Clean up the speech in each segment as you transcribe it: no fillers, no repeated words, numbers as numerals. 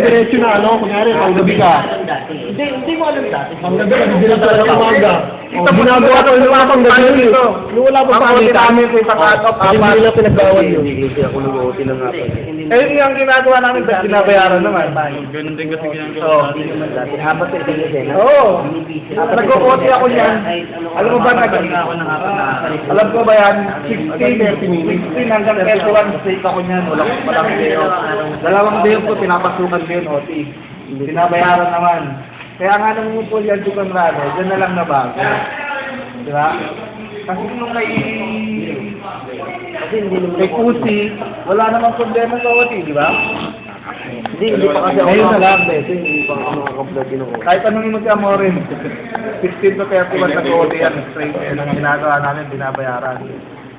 dire-diretso na ano, kunyari, panggabi ka. Hindi mo alam dati. Panggabi ka, hindi na talaga umaga. Ginagawa ko yung mga panggabi yun eh. Yung wala pa Ang OT namin sa isang cut-off, Hindi nila pinagbawal yun. Hindi ako nag-OT lang nga. Eh, yung ginagawa namin, binabayaran naman. Ganun din kasi ginagawa natin. Apat yung tingin Oo. Nag-OT ako niyan. Alam mo ba alam ko ba yan? 16 hanggang 31 straight ako niyan. Walang day off. Dalawang day off ko, pinapasukan ko yun, OT. Binabayaran naman. Kaya nga nung yung Paul yan, Dukan Rano, dyan na lang nabago. Di ba? Kasi nung kay Pusi, wala namang problema sa OT, di ba? Hindi pa kasi ako Ngayon na lang. hindi pa ako makaka-vlog din ako. Kahit anong mo si Amorin, 16 to 31 nag-OT yan, straight yan ang ginagawa namin, binabayaran.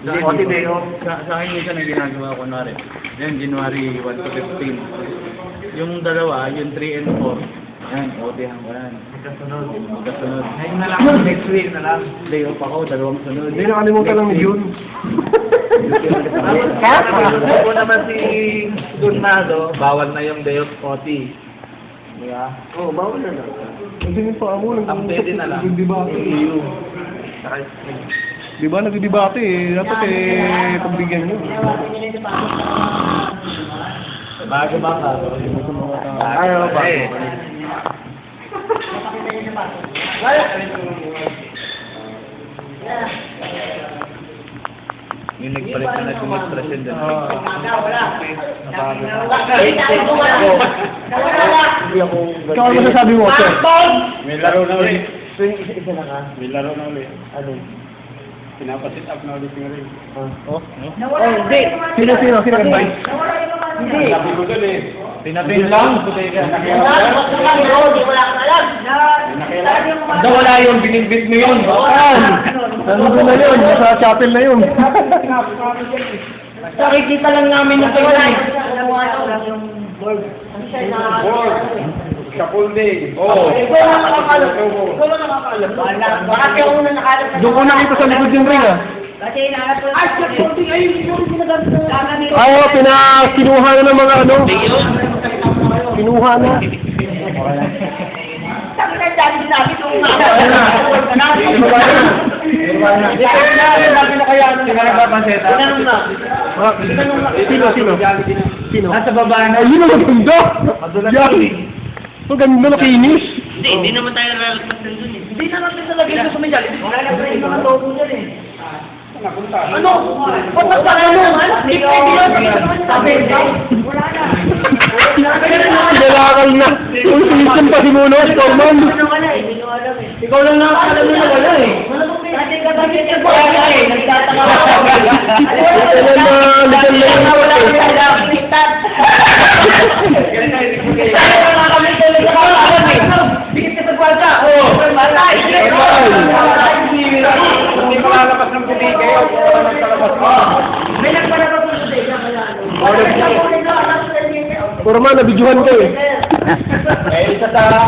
Hindi OT day off. Sa akin minsan ang ginagawa ko na rin. Yan, January 1 to 15. Yung dalawa, yung 3 and 4. Yan, OT-han ko yan. Magkasunod. Ngayon na lang, next week na lang. Day off ako, dalawang sunod. Hindi nakalimutan lang ni June. Ako naman si Donado, bawal na yung day of OT. Di ba? Oo, bawal na lang. Hindi pa ako. Ang pwede na lang. Nagdidebate. Di ba nagdidebate eh. Dapat eh, pagbigyan nyo. Bago ba ka? Ayaw ba? Yung nagpalit na nag-administration din. Hindi ako... Ikaw ano masasabi mo, sir? May laro na ulit. So yung isa na ka? May laro na ulit. Ano? Pinapasit up na ulit yung ring. Oh? Hindi! Sino nag-buy? Hindi! Sabi ko dun eh. Tinabi lang. Wala yung binibit mo yun. Nandun na yun, nasa chapel na yun. Nakikita lang namin yung tingnan. board. Sa full day. Oo. Ikaw lang nakakalam. Ikaw lang nakakalam. Baka siya una nakalam. Doon ko nakita sa likod yung ring ah. Kasi hinahanap ko. Ay, sa konting ayun. Yung ginagamit ko. Ay, kinuha na ng mga ano. Kinuha na. Sabi na dami sinabi kung Sino? Nasa baba na. Ayun ang maganda. Yan. Ang ganda na kinis. Hindi naman tayo nalalagpas din dun eh. Hindi naman tayo nalagay ko sa may jali. Wala na rin mga logo dyan eh. Ano? Ba't na pala naman? Hindi ko sabi. Wala na. Sinalakal na. Yung season pa si Muno, Storman. Ikaw lang nakakalam na wala eh. Kasi kagabi niya po wala eh. Nagtataka ako. Kailan na legal na yun. Wala ko sa lang. Diktat. Kaya wala kami talaga nakakalam eh. Bigit ka sa kwarta. Oo. Malay. Hindi ko lalabas ng puti kayo. May nagpalabas ng puti. Puro man, nabidyohan ka eh. Eh, isa sa